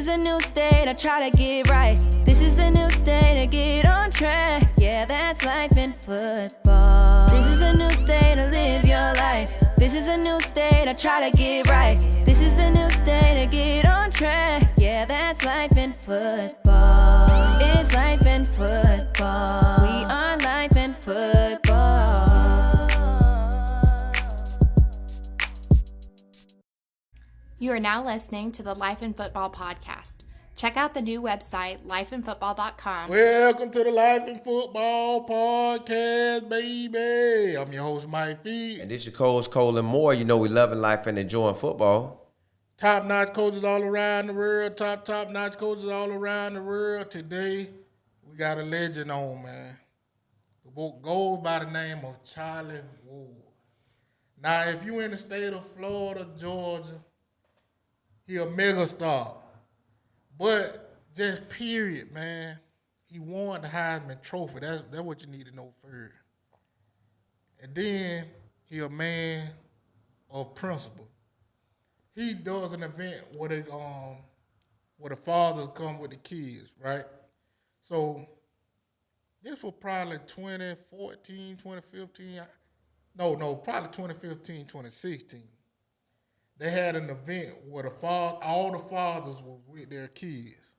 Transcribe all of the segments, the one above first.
is a new day to try to get right. This is a new day to get on track. Yeah, that's life in football. This is a new day to live your life. This is a new day to try to get right. This is a new day to get on track. Yeah, that's life in football. It's life in football. We are life in football. You are now listening to the Life in Football podcast. Check out the new website, lifeinfootball.com. Welcome to the Life in Football podcast, baby. I'm your host, Mike Feet. And this your coach, Colin Moore. You know we loving life and enjoying football. Top-notch coaches all around the world. Top-notch coaches all around the world. Today, we got a legend on, man. The book goes by the name of Charlie Ward. Now, if you in the state of Florida, Georgia, he a mega star. But just period, man. He won the Heisman Trophy. That's what you need to know first. And then he a man of principle. He does an event where the fathers come with the kids, right? So this was probably 2014, 2015. No, probably 2015, 2016. They had an event where all the fathers were with their kids.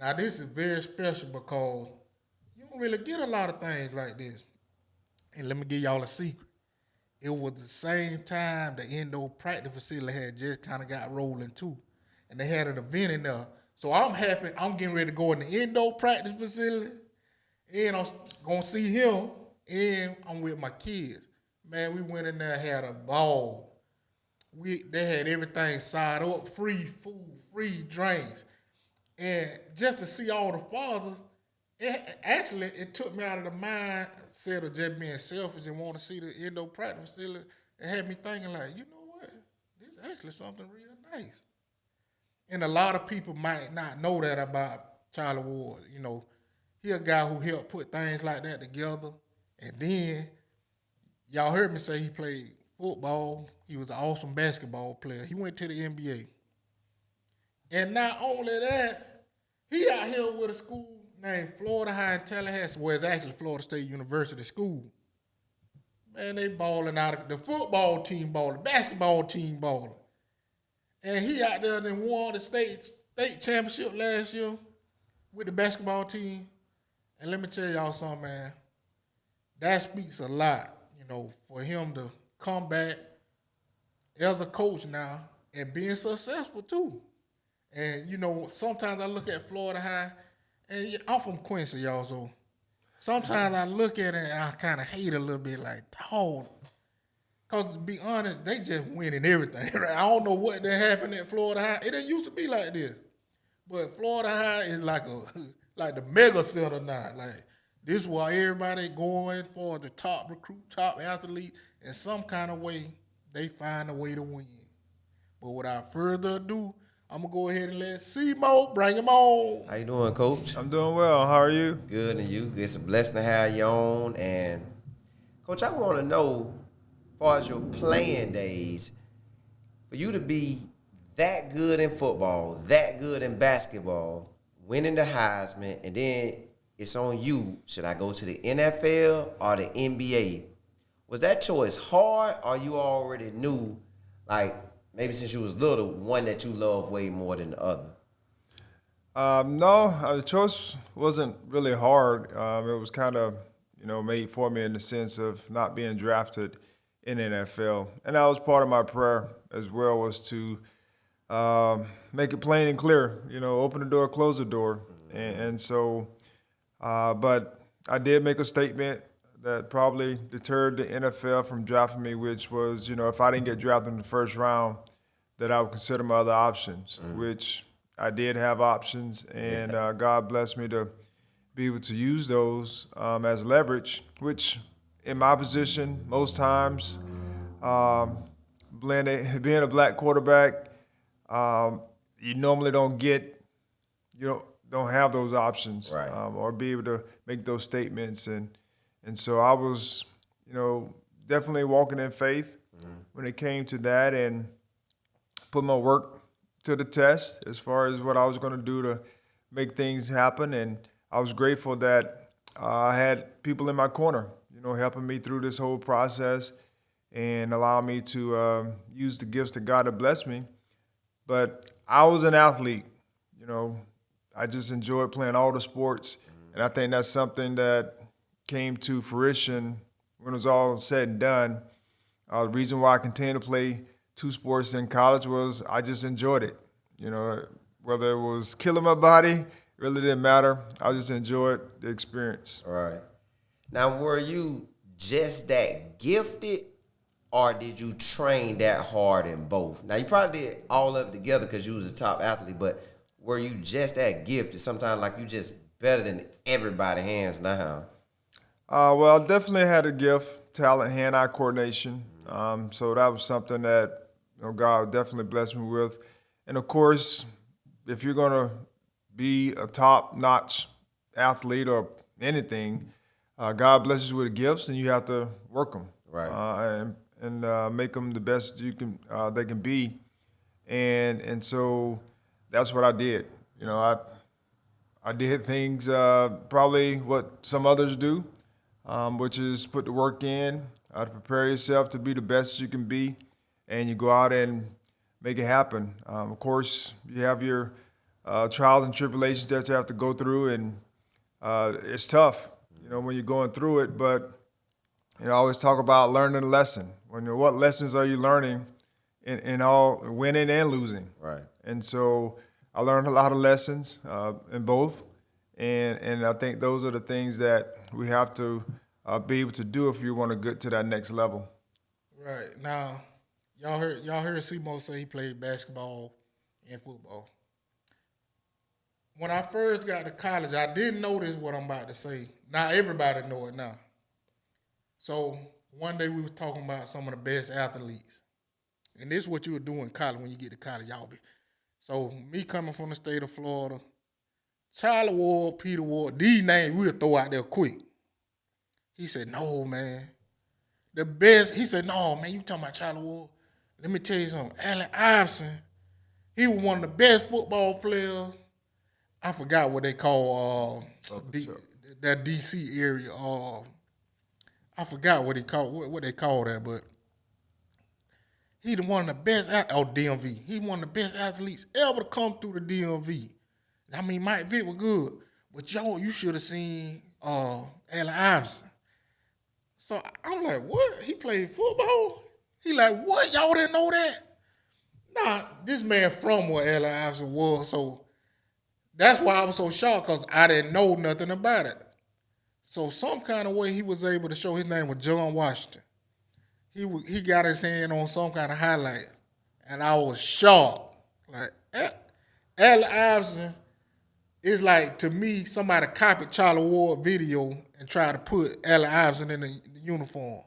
Now, this is very special because you don't really get a lot of things like this. And let me give y'all a secret. It was the same time the indoor practice facility had just kind of got rolling too. And they had an event in there. So I'm happy. I'm getting ready to go in the indoor practice facility. And I'm going to see him. And I'm with my kids. Man, we went in there and had a ball. They had everything side up, free food, free drinks. And just to see all the fathers, it took me out of the mindset of just being selfish and want to see the indoor practice facility. It had me thinking like, you know what? This is actually something real nice. And a lot of people might not know that about Charlie Ward. You know, he a guy who helped put things like that together. And then, y'all heard me say he played football. He was an awesome basketball player. He went to the NBA. And not only that, he out here with a school named Florida High in Tallahassee, where it's actually Florida State University School. Man, they balling out. The football team balling, basketball team balling. And he out there and won the state championship last year with the basketball team. And let me tell y'all something, man. That speaks a lot, you know, for him to come back as a coach now and being successful too. And, you know, sometimes I look at Florida High, and I'm from Quincy, y'all, so sometimes I look at it and I kind of hate it a little bit, like, dog. Because to be honest, they just winning everything, right? I don't know what that happened at Florida High. It didn't used to be like this. But Florida High is like the mega center now. Like, this is why everybody going for the top recruit, top athlete. In some kind of way, they find a way to win. But without further ado, I'm going to go ahead and let C-Mo bring him on. How you doing, Coach? I'm doing well. How are you? Good, and you? It's a blessing to have you on. And, Coach, I want to know, as far as your playing days, for you to be that good in football, that good in basketball, winning the Heisman, and then it's on you. Should I go to the NFL or the NBA? Was that choice hard, or you already knew, like, maybe since you was little, one that you love way more than the other? No, the choice wasn't really hard. It was kind of, made for me in the sense of not being drafted in the NFL. And that was part of my prayer as well, was to make it plain and clear, open the door, close the door. And so, but I did make a statement that probably deterred the NFL from drafting me, which was, if I didn't get drafted in the first round, that I would consider my other options, which I did have options, and God blessed me to be able to use those as leverage, which in my position, most times, being a black quarterback, you normally don't have those options, right. Or be able to make those statements. And so I was, definitely walking in faith when it came to that, and put my work to the test as far as what I was going to do to make things happen. And I was grateful that I had people in my corner, helping me through this whole process and allow me to use the gifts that God had blessed me. But I was an athlete, I just enjoyed playing all the sports. And I think that's something that came to fruition when it was all said and done. The reason why I continued to play 2 sports in college was I just enjoyed it. Whether it was killing my body, it really didn't matter. I just enjoyed the experience. All right. Now, were you just that gifted, or did you train that hard in both? Now, you probably did all of it together because you was a top athlete, but were you just that gifted? Sometimes like you just better than everybody hands down. Well, I definitely had a gift, talent, hand-eye coordination. So that was something that God definitely blessed me with. And of course, if you're going to be a top-notch athlete or anything, God blesses you with gifts, and you have to work them, right? And make them the best they can be. And so that's what I did. I did things probably what some others do, which is put the work in to prepare yourself to be the best you can be, and you go out and make it happen. Of course, you have your trials and tribulations that you have to go through, and it's tough, when you're going through it. But I always talk about learning a lesson. What lessons are you learning in all winning and losing? Right. And so I learned a lot of lessons in both, and I think those are the things that we have to be able to do if you want to get to that next level. Right. Now, y'all heard Simo say he played basketball and football. When I first got to college, I didn't notice what I'm about to say. Now everybody know it now. So one day we was talking about some of the best athletes. And this is what you would do in college when you get to college, y'all be. So me coming from the state of Florida, Charlie Ward, Peter Ward, these names we'll throw out there quick. He said, no, man. The best, he said, no, man, you talking about Charlie Ward. Let me tell you something. Allen Iverson, he was one of the best football players. I forgot what they call that DC area. I forgot what they call that, but he the one of the best DMV. He one of the best athletes ever to come through the DMV. I mean, Mike Vick was good, but you should have seen Allen Iverson. So I'm like, what? He played football? He like, what? Y'all didn't know that? Nah, this man from where Allen Iverson was, so that's why I was so shocked, because I didn't know nothing about it. So some kind of way he was able to show his name was John Washington. He got his hand on some kind of highlight, and I was shocked. Like, Allen Iverson is like, to me, somebody copied Charlie Ward video and tried to put Allen Iverson in the uniform.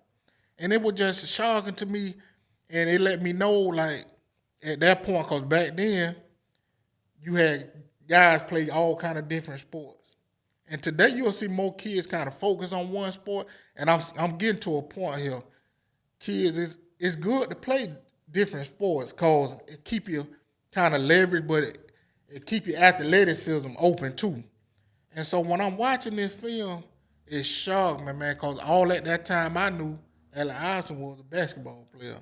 And it was just shocking to me, and it let me know, like, at that point, because back then, you had guys play all kind of different sports. And today you'll see more kids kind of focus on one sport. And I'm getting to a point here. Kids, it's good to play different sports because it keep you kind of leveraged, but it keep your athleticism open too. And so when I'm watching this film, it shocked me, man, because all at that time I knew Allen Iverson was a basketball player.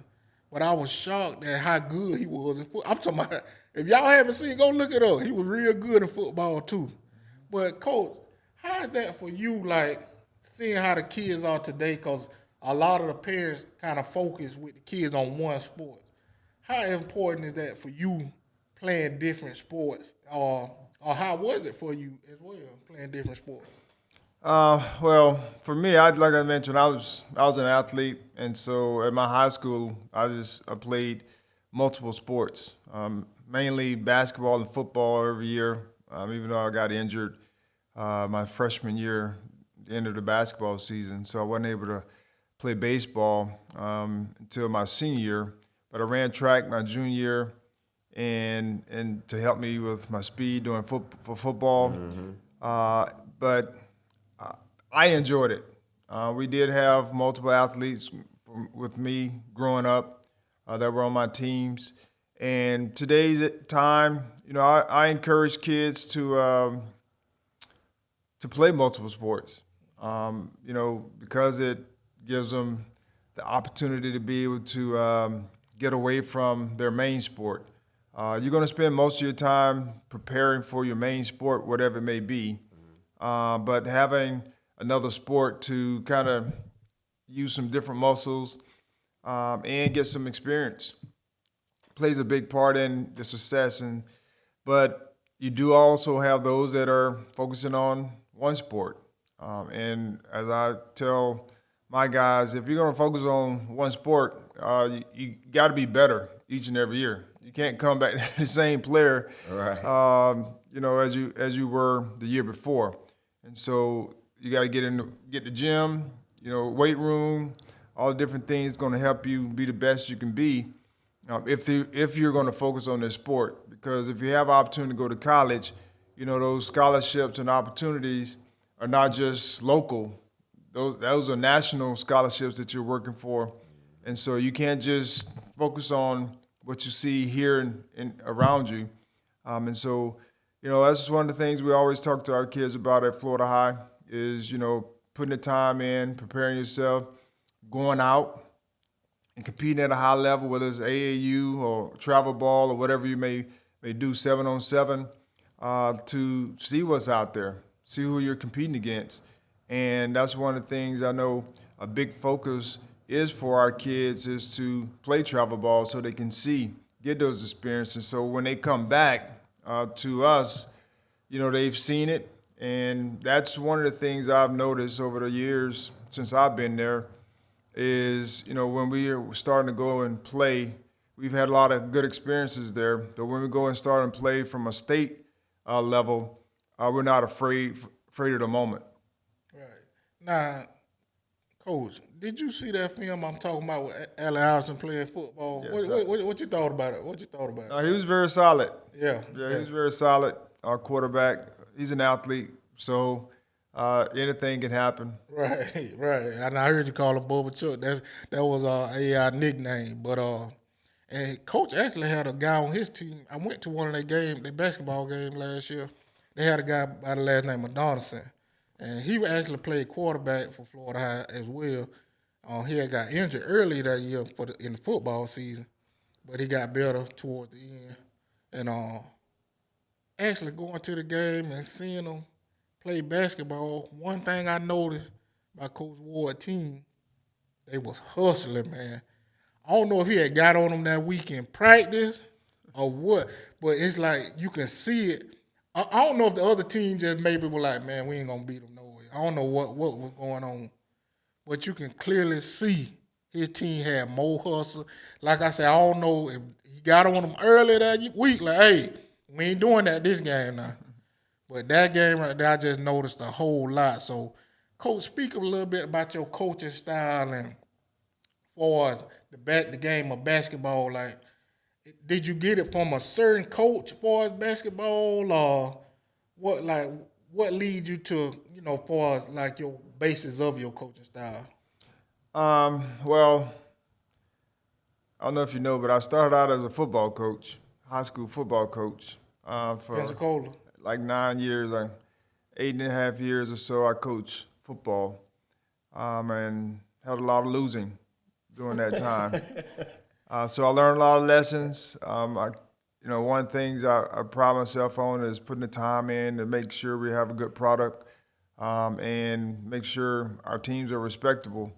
But I was shocked at how good he was in football. I'm talking about, if y'all haven't seen, go look it up. He was real good in football too. But Coach, how is that for you, like, seeing how the kids are today? Because a lot of the parents kind of focus with the kids on one sport. How important is that for you playing different sports? Or how was it for you as well, playing different sports? Well, for me, like I mentioned, I was an athlete, and so at my high school, I played multiple sports, mainly basketball and football every year. Even though I got injured my freshman year, the end of the basketball season, so I wasn't able to play baseball until my senior year. But I ran track my junior year, and to help me with my speed doing for football. Mm-hmm. But I enjoyed it. We did have multiple athletes with me growing up that were on my teams, And today's time, I encourage kids to play multiple sports, because it gives them the opportunity to be able to get away from their main sport. You're going to spend most of your time preparing for your main sport, whatever it may be, but having another sport to kind of use some different muscles and get some experience plays a big part in the success. But you do also have those that are focusing on one sport. And as I tell my guys, if you're going to focus on one sport, you got to be better each and every year. You can't come back the same player, Right. as you were the year before. And so you got to get the gym, weight room, all the different things going to help you be the best you can be if you're going to focus on this sport. Because if you have opportunity to go to college, those scholarships and opportunities are not just local. Those are national scholarships that you're working for. And so you can't just focus on what you see here and around you. And so, that's just one of the things we always talk to our kids about at Florida High is, putting the time in, preparing yourself, going out and competing at a high level, whether it's AAU or travel ball or whatever you may do 7-on-7, to see what's out there, see who you're competing against. And that's one of the things I know a big focus is for our kids is to play travel ball so they can get those experiences. So when they come back to us, they've seen it. And that's one of the things I've noticed over the years since I've been there is, when we are starting to go and play, we've had a lot of good experiences there. But when we go and start and play from a state level, we're not afraid of the moment. Right. Now, Coach, did you see that film I'm talking about with Allen Iverson playing football? Yes, What you thought about it? He was very solid. Yeah. He was very solid. Our quarterback, he's an athlete, so anything can happen. Right. And I heard you call him Bubba Chuck. That was a nickname. But and Coach actually had a guy on his team. I went to one of their basketball games last year. They had a guy by the last name of Donaldson, and he actually played quarterback for Florida High as well. He had got injured early that year in the football season, but he got better towards the end. And actually going to the game and seeing him play basketball, one thing I noticed by Coach Ward's team, they was hustling, man. I don't know if he had got on them that week in practice or what, but it's like you can see it. I don't know if the other team just maybe were like, man, we ain't going to beat them no way. I don't know what was going on. But you can clearly see his team had more hustle. Like I said, I don't know if he got on them early that week, like, hey, we ain't doing that this game now. But that game right there, I just noticed a whole lot. So, Coach, speak a little bit about your coaching style and as far as the game of basketball. Like, did you get it from a certain coach as far as basketball, or what leads you to, as far as like your basis of your coaching style? Well, I don't know if you know, but I started out as a football coach, high school football coach. For Pensacola. like 9 years, like 8.5 years or so, I coached football, and had a lot of losing during that time. So I learned a lot of lessons. One of the things I pride myself on is putting the time in to make sure we have a good product, and make sure our teams are respectable.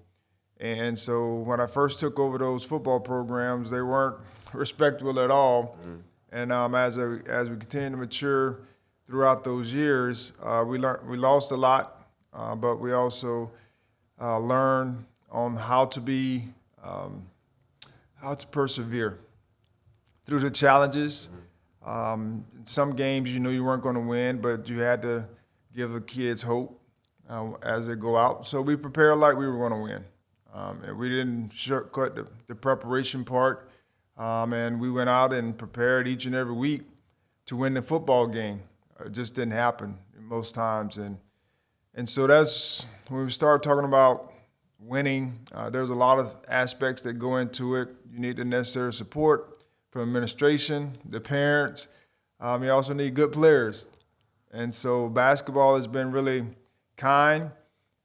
And so when I first took over those football programs, they weren't respectable at all. Mm. And as we continue to mature throughout those years, we lost a lot, but we also learned on how to persevere through the challenges. Some games, you weren't going to win, but you had to give the kids hope as they go out. So we prepared like we were going to win. And we didn't shortcut the preparation part. And we went out and prepared each and every week to win the football game. It just didn't happen most times. And so that's when we start talking about winning. There's a lot of aspects that go into it. You need the necessary support from administration, the parents. You also need good players. And so basketball has been really kind.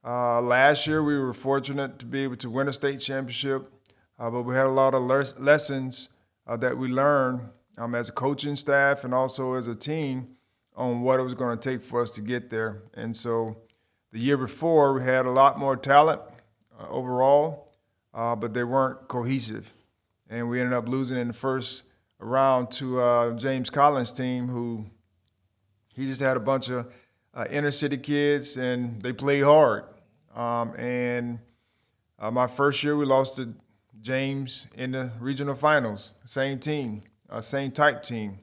Last year we were fortunate to be able to win a state championship, but we had a lot of lessons that we learned as a coaching staff and also as a team on what it was going to take for us to get there. And so the year before we had a lot more talent overall, but they weren't cohesive. And we ended up losing in the first round to James Collins' team, who he just had a bunch of inner city kids, and they played hard. My first year, we lost to James in the regional finals. Same team, same type team,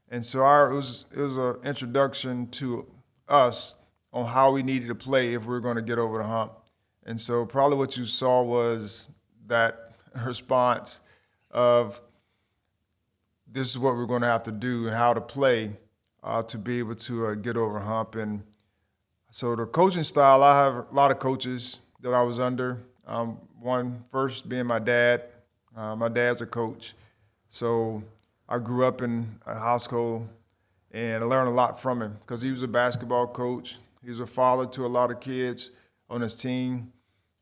and so it was an introduction to us on how we needed to play if we were going to get over the hump. And so probably what you saw was that response of this is what we're going to have to do and how to play to be able to get over the hump. And so the coaching style, I have a lot of coaches that I was under. One first being my dad. My dad's a coach. So I grew up in a household and I learned a lot from him because he was a basketball coach. He was a father to a lot of kids on his team.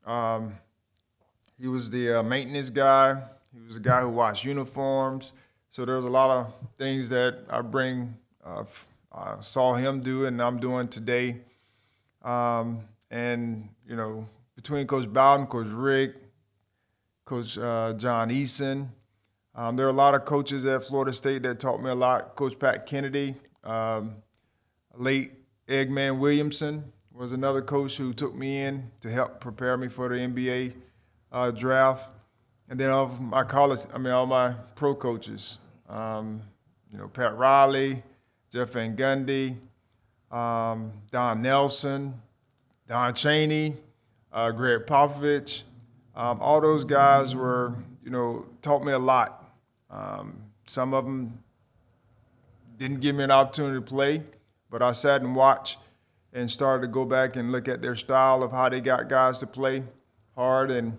He was the maintenance guy. He was the guy who washed uniforms. So there's a lot of things that I saw him do and I'm doing today. And, you know, between Coach Bowden, Coach Rick, Coach John Eason, there are a lot of coaches at Florida State that taught me a lot. Coach Pat Kennedy, late Eggman Williamson was another coach who took me in to help prepare me for the NBA draft. And then all my pro coaches, Pat Riley, Jeff Van Gundy, Don Nelson, Don Chaney, Greg Popovich. All those guys were, taught me a lot. Some of them didn't give me an opportunity to play, but I sat and watched and started to go back and look at their style of how they got guys to play hard and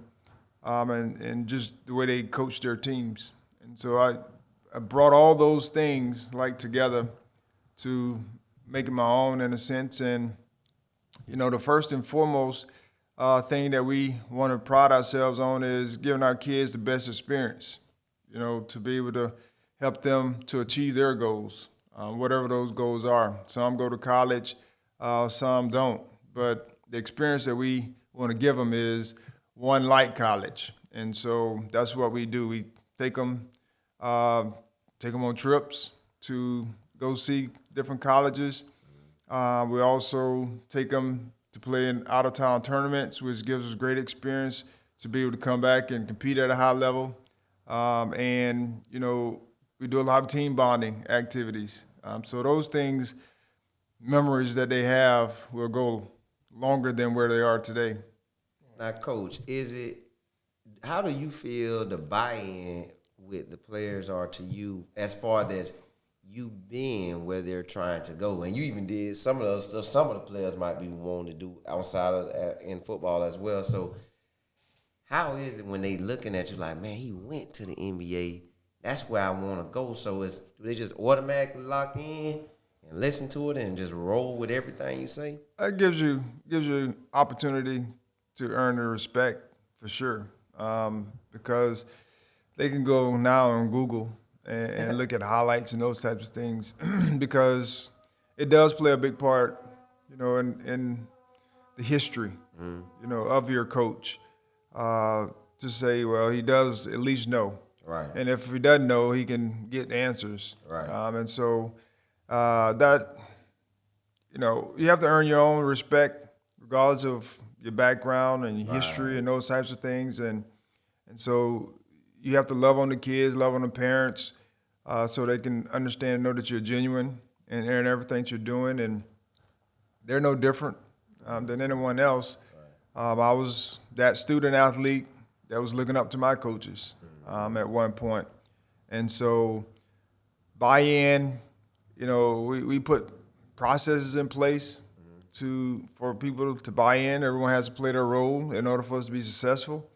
just the way they coached their teams. And so I brought all those things together to make it my own in a sense. And, the first and foremost thing that we want to pride ourselves on is giving our kids the best experience, to be able to help them to achieve their goals, whatever those goals are. Some go to college, some don't. But the experience that we want to give them is one like college. And so that's what we do. We take them on trips to go see different colleges. We also take them to play in out-of-town tournaments, which gives us great experience to be able to come back and compete at a high level. We do a lot of team bonding activities. So those things, memories that they have, will go longer than where they are today. Now, Coach, how do you feel the buy-in with the players are to you as far as you being where they're trying to go? And you even did some of those stuff some of the players might be wanting to do outside of in football as well. So how is it when they looking at you like, man, he went to the NBA, that's where I want to go? So do they just automatically lock in and listen to it and just roll with everything you say? It gives you opportunity to earn their respect for sure, because they can go now on Google and look at highlights and those types of things because it does play a big part, in the history, of your coach. To say, well, he does at least know. Right. And if he doesn't know, he can get answers. Right. And so that, you have to earn your own respect regardless of your background and your history and those types of things. And so you have to love on the kids, love on the parents, so they can understand and know that you're genuine in everything you're doing. And they're no different than anyone else. I was that student athlete that was looking up to my coaches at one point. And so buy-in, we put processes in place for people to buy in. Everyone has to play their role in order for us to be successful.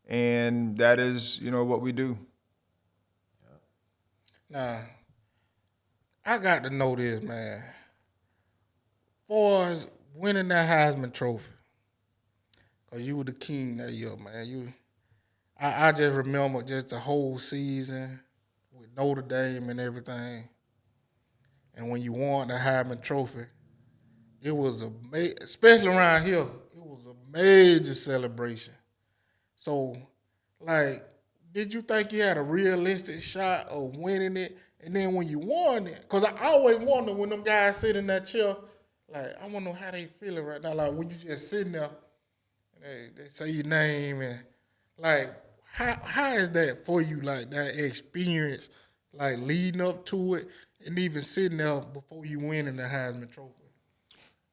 And that is, what we do. Now, I got to know this, man. For winning that Heisman Trophy, because you were the king that year, man. I just remember just the whole season with Notre Dame and everything. And when you won the Heisman Trophy, it was especially around here, it was a major celebration. So, like, did you think you had a realistic shot of winning it? And then when you won it, because I always wonder when them guys sit in that chair, like, I want to know how they feeling right now. Like, when you just sitting there, they say your name, and, like, how is that for you, like, that experience, like, leading up to it and even sitting there before you winning the Heisman Trophy?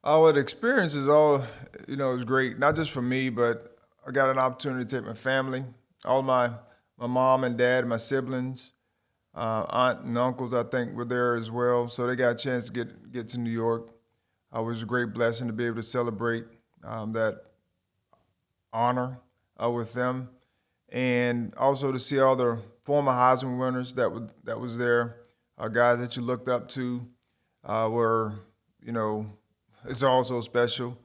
Well, the experience is all, is great. Not just for me, but I got an opportunity to take my family, all my mom and dad, my siblings, aunt and uncles, I think, were there as well. So they got a chance to get to New York. It was a great blessing to be able to celebrate that honor with them, and also to see all the former Heisman winners that was there, guys that you looked up to, were, it's also special.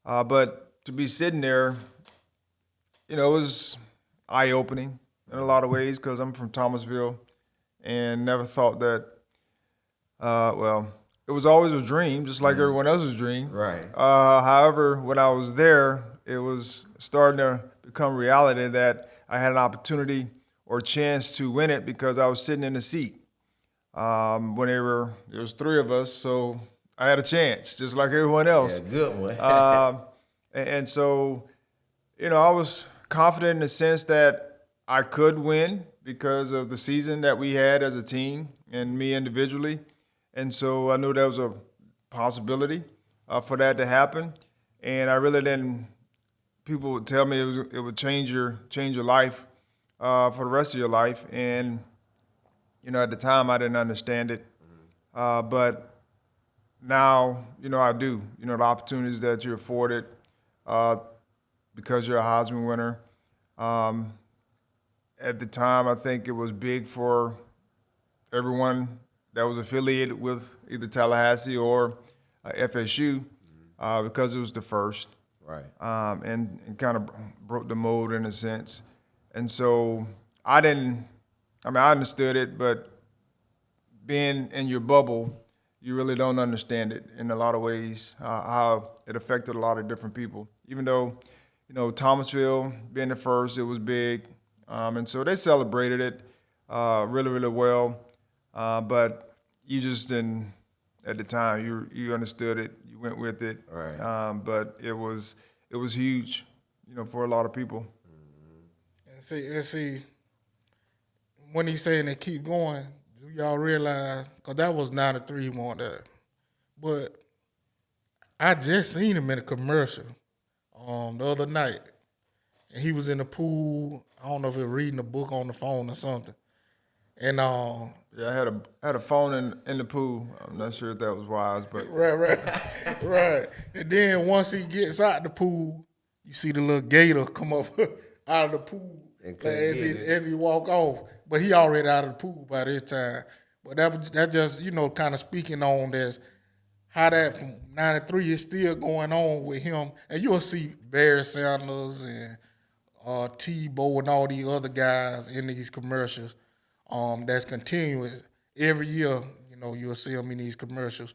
But to be sitting there, it was eye-opening in a lot of ways because I'm from Thomasville and never thought that, it was always a dream, just like everyone else's dream. Right. However, when I was there, it was starting to become reality that I had an opportunity or chance to win it because I was sitting in the seat. There was three of us, so I had a chance, just like everyone else. Yeah, good one. And so, I was confident in the sense that I could win because of the season that we had as a team and me individually. And so I knew there was a possibility for that to happen. And I really didn't. People would tell me it would change your life for the rest of your life. And at the time I didn't understand it, but now I do. The opportunities that you're afforded because you're a Heisman winner. At the time, I think it was big for everyone that was affiliated with either Tallahassee or FSU because it was the first. Right. And kind of broke the mold in a sense. And so I understood it, but being in your bubble, you really don't understand it in a lot of ways, how it affected a lot of different people. Even though, Thomasville being the first, it was big. And so they celebrated it really, really well. But you just didn't, at the time, you understood it, you went with it. Right. But it was huge, for a lot of people. And see, when he's saying they keep going, do y'all realize, because that was 93 he wanted that. But I just seen him in a commercial the other night. And he was in the pool. I don't know if he was reading a book on the phone or something. And Yeah, I had a phone in the pool. I'm not sure if that was wise, but right. And then once he gets out the pool, you see the little gator come up out of the pool as he walk off. But he already out of the pool by this time. But that just kind of speaking on this, how that from 93 is still going on with him. And you'll see Barry Sanders and Tebow and all these other guys in these commercials. That's continuing every year. You'll see them in these commercials.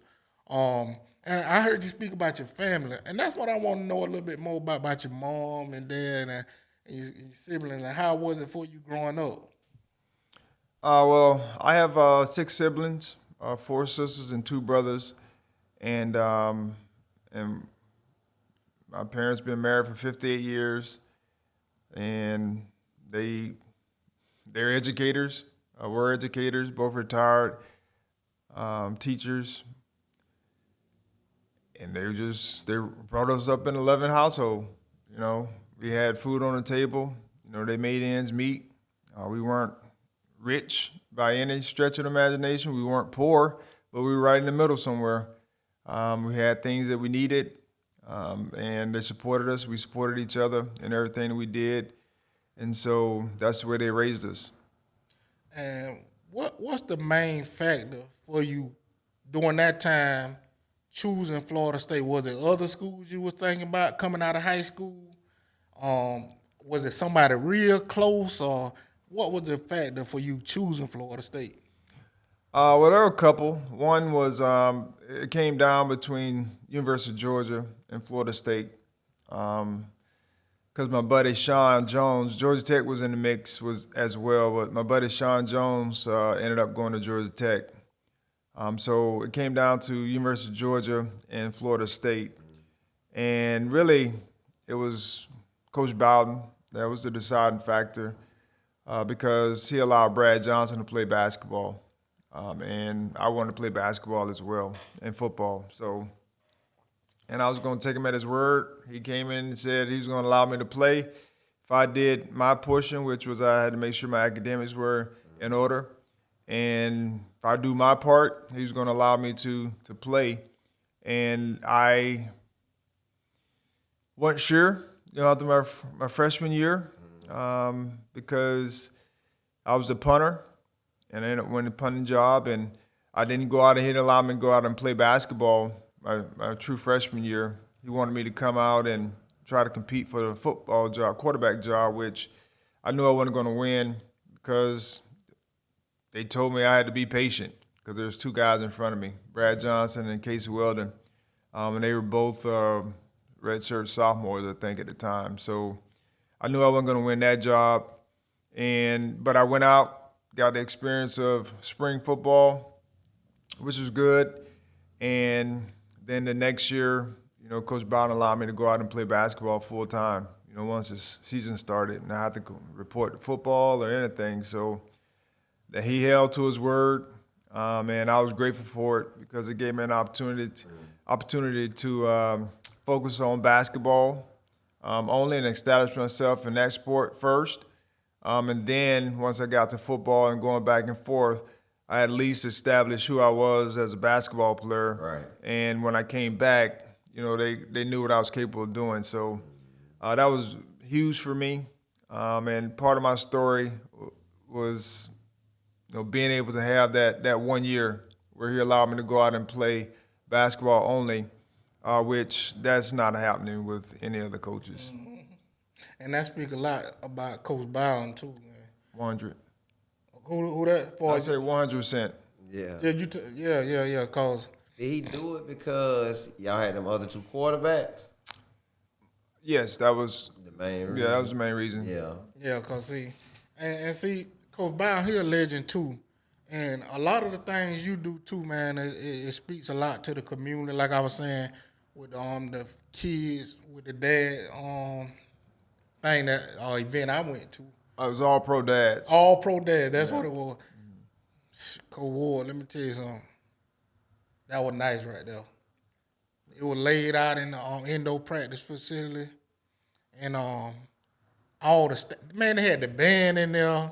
And I heard you speak about your family, and that's what I want to know a little bit more about your mom and dad and your siblings, and how was it for you growing up? Well, I have 6 siblings, 4 sisters and 2 brothers, and my parents been married for 58 years, and they're educators. We're educators, both retired teachers, and they brought us up in a loving household. We had food on the table. They made ends meet. We weren't rich by any stretch of the imagination. We weren't poor, but we were right in the middle somewhere. We had things that we needed, and they supported us. We supported each other in everything that we did, and so that's the way they raised us. And what's the main factor for you during that time choosing Florida State? Was it other schools you were thinking about coming out of high school? Was it somebody real close, or what was the factor for you choosing Florida State? Well, there were a couple. One was it came down between University of Georgia and Florida State. Because my buddy Sean Jones, Georgia Tech was in the mix as well, but my buddy Sean Jones ended up going to Georgia Tech. So it came down to University of Georgia and Florida State. And really, it was Coach Bowden that was the deciding factor because he allowed Brad Johnson to play basketball. And I wanted to play basketball as well and football. And I was going to take him at his word. He came in and said he was going to allow me to play if I did my portion, which was I had to make sure my academics were in order. And if I do my part, he was going to allow me to play. And I wasn't sure, after my freshman year because I was a punter. And I ended up winning the punting job. And I didn't go out and he didn't allow me to go out and play basketball my true freshman year. He wanted me to come out and try to compete for the football job, quarterback job, which I knew I wasn't going to win because they told me I had to be patient because there's two guys in front of me, Brad Johnson and Casey Weldon. And they were both redshirt sophomores, I think, at the time. So I knew I wasn't going to win that job. But I went out, got the experience of spring football, which was good. And then the next year, Coach Bowden allowed me to go out and play basketball full time, once the season started. And I had to report to football or anything. So that he held to his word, and I was grateful for it because it gave me an opportunity to focus on basketball only and establish myself in that sport first. And then once I got to football and going back and forth, I at least established who I was as a basketball player. Right. And when I came back, they knew what I was capable of doing. So that was huge for me. And part of my story was being able to have that 1 year where he allowed me to go out and play basketball only, which that's not happening with any other coaches. Mm-hmm. And that speaks a lot about Coach Bowden too, man. 100. Who that for? I say 100%. Yeah. Yeah. Cause did he do it because y'all had them other two quarterbacks? Yes, that was the main reason. Yeah, that was the main reason. Yeah, cause see, Coach Bowden, he a legend too, and a lot of the things you do too, man, it speaks a lot to the community. Like I was saying, with the kids, with the dad thing that event I went to. It was all pro dads. All pro dads. That's what it was. Coach Ward, let me tell you something. That was nice right there. It was laid out in the indoor practice facility, and all the man, they had the band in there.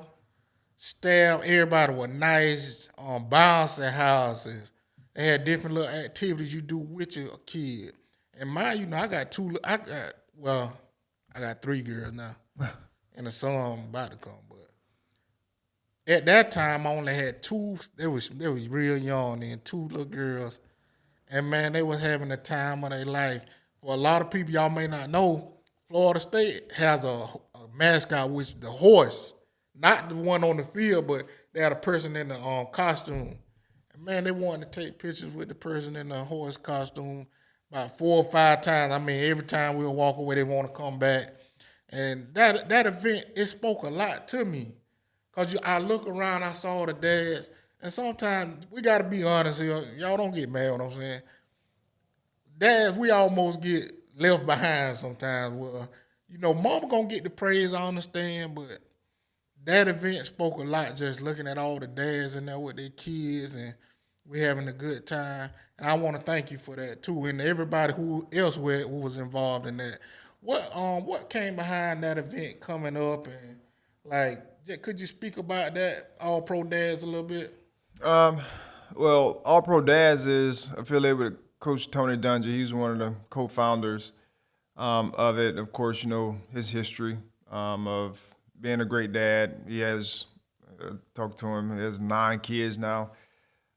Staff, everybody was nice. Bouncing houses. They had different little activities you do with your kid. And mind you, I got three girls now, and a son about to come. But at that time, I only had two. They was real young, and two little girls, and man, they was having the time of their life. For a lot of people, y'all may not know, Florida State has a mascot, which is the horse, not the one on the field, but they had a person in the costume. And man, they wanted to take pictures with the person in the horse costume about 4 or 5 times. I mean, every time we'll walk away, they want to come back. And that event, it spoke a lot to me. Because I look around, I saw the dads, and sometimes we got to be honest here. Y'all don't get mad, what I'm saying. Dads, we almost get left behind sometimes. Well, mama going to get the praise, I understand, but that event spoke a lot, just looking at all the dads in there with their kids, and we having a good time. And I want to thank you for that, too, and everybody who was involved in that. What came behind that event coming up, and, could you speak about that, All Pro Dads, a little bit? Well, All Pro Dads is affiliated with Coach Tony Dungy. He's one of the co-founders of it. Of course, his history of being a great dad. He has talked to him. He has 9 kids now,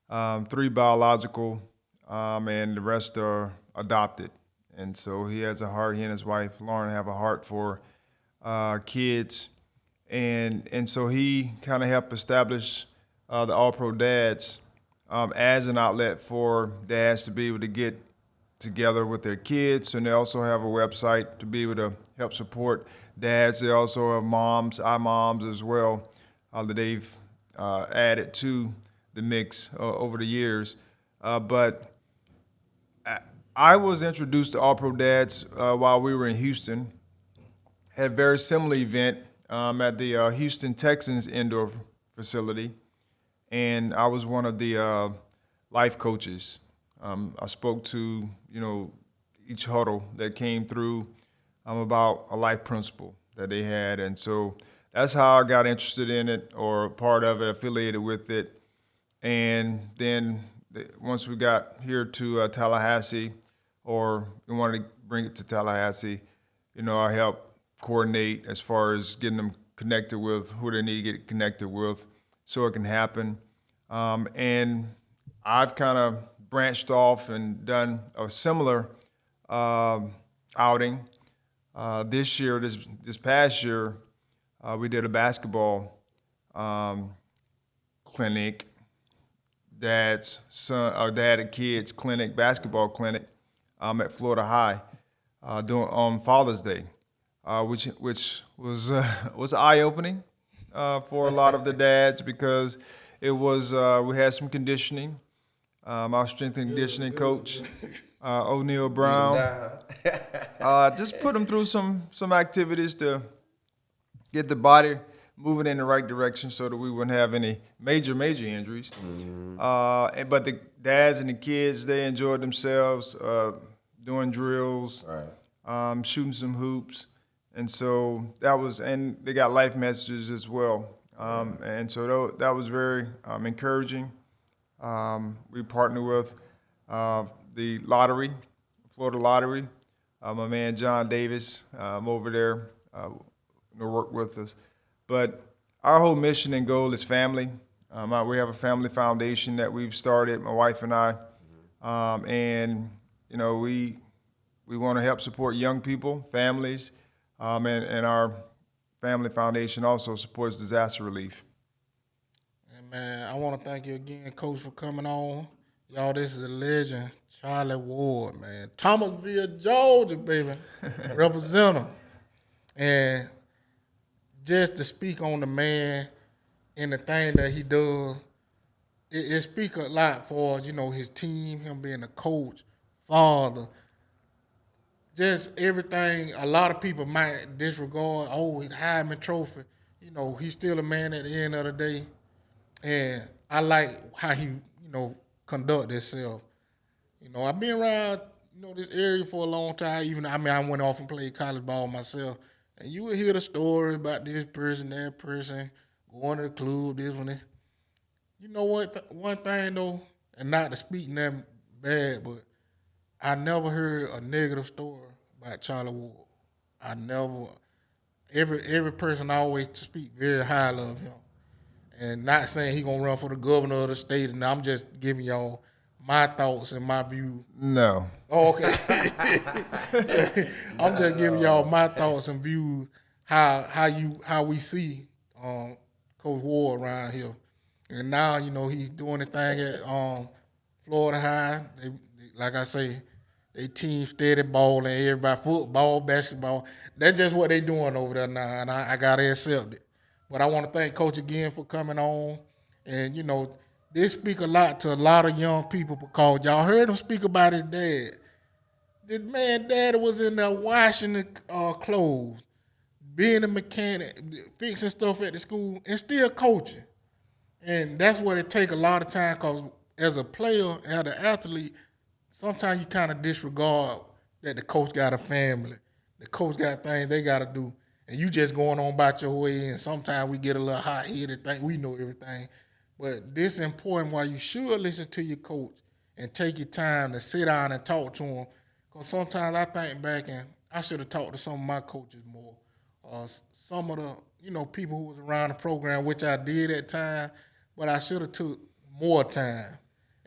3 biological, and the rest are adopted. And so he has a heart. He and his wife Lauren have a heart for kids, and so he kind of helped establish the All Pro Dads as an outlet for dads to be able to get together with their kids, and they also have a website to be able to help support dads. They also have moms, iMoms as well, that they've added to the mix over the years. But I was introduced to All Pro Dads while we were in Houston. Had a very similar event at the Houston Texans indoor facility, and I was one of the life coaches. I spoke to, each huddle that came through about a life principle that they had. And so that's how I got interested in it, or part of it, affiliated with it. And then once we got here to Tallahassee, or we wanted to bring it to Tallahassee, I helped coordinate as far as getting them connected with who they need to get connected with so it can happen. And I've kind of branched off and done a similar outing. This past year, we did a basketball clinic, dad and kids clinic, basketball clinic at Florida High on Father's Day, which was eye-opening for a lot of the dads, because it was we had some conditioning. Our strength and conditioning coach, O'Neal Brown, just put them through some activities to get the body moving in the right direction so that we wouldn't have any major injuries. But the dads and the kids, they enjoyed themselves doing drills, right. Shooting some hoops. And so and they got life messages as well. And so that was very encouraging. We partnered with the lottery, Florida Lottery. My man John Davis over there worked with us. But our whole mission and goal is family. We have a family foundation that we've started, my wife and I, and we want to help support young people, families, and our family foundation also supports disaster relief. Man, I want to thank you again, Coach, for coming on. Y'all, this is a legend, Charlie Ward, man. Thomasville, Georgia, baby, representative. And just to speak on the man and the thing that he does, it speaks a lot for, his team, him being a coach, father, just everything. A lot of people might disregard, the Heisman Trophy. He's still a man at the end of the day. And I like how he, conduct himself. I've been around, this area for a long time. I went off and played college ball myself. And you would hear the stories about this person, that person, going to the club, this one, that. You know what? One thing, though, and not to speak nothing bad, but I never heard a negative story about Charlie Ward. I never. Every person always speak very highly of him. And not saying he gonna run for the governor of the state, and I'm just giving y'all my thoughts and my views. No. Oh, okay. I'm just giving y'all my thoughts and views how we see Coach Ward around here. And now he's doing the thing at Florida High. They, like I say, they team steady balling, everybody football, basketball. That's just what they doing over there now, and I gotta accept it. But I want to thank Coach again for coming on. And, this speak a lot to a lot of young people, because y'all heard him speak about his dad. This man, daddy was in there washing the clothes, being a mechanic, fixing stuff at the school, and still coaching. And that's what it take a lot of time, because as a player, as an athlete, sometimes you kind of disregard that the coach got a family. The coach got things they got to do. And you just going on about your way, and sometimes we get a little hot-headed, think we know everything. But this is important, why you should listen to your coach and take your time to sit down and talk to him. Because sometimes I think back and I should have talked to some of my coaches more, some of the, people who was around the program, which I did at time, but I should have took more time.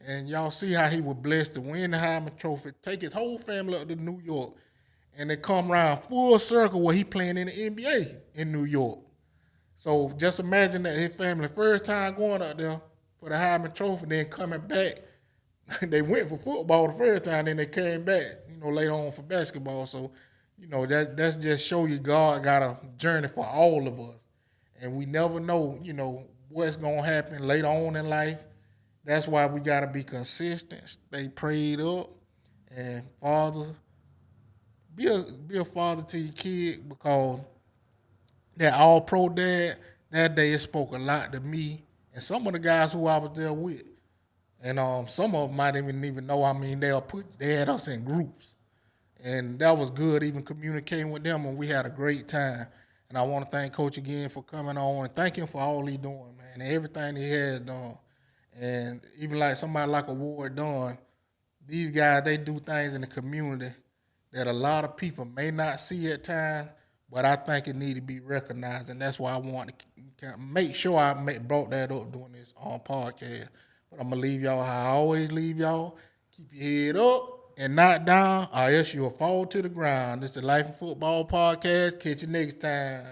And y'all see how he was blessed to win the Heisman Trophy, take his whole family up to New York, and they come around full circle where he playing in the NBA in New York. So just imagine that his family first time going up there for the Heisman Trophy, then coming back. They went for football the first time, then they came back, later on for basketball. So, that's just show you God got a journey for all of us. And we never know, what's going to happen later on in life. That's why we got to be consistent, stay prayed up, and be a father to your kid, because that all-pro dad, that day it spoke a lot to me and some of the guys who I was there with. And some of them might even know. I mean, they had us in groups. And that was good, even communicating with them, and we had a great time. And I want to thank Coach again for coming on, and thank him for all he doing, man, and everything he has done. And even like somebody like a Ward Dunn, these guys, they do things in the community that a lot of people may not see at times, but I think it need to be recognized, and that's why I want to make sure I brought that up during this podcast. But I'm going to leave y'all how I always leave y'all. Keep your head up and not down, or else you'll fall to the ground. This is the Life in Football Podcast. Catch you next time.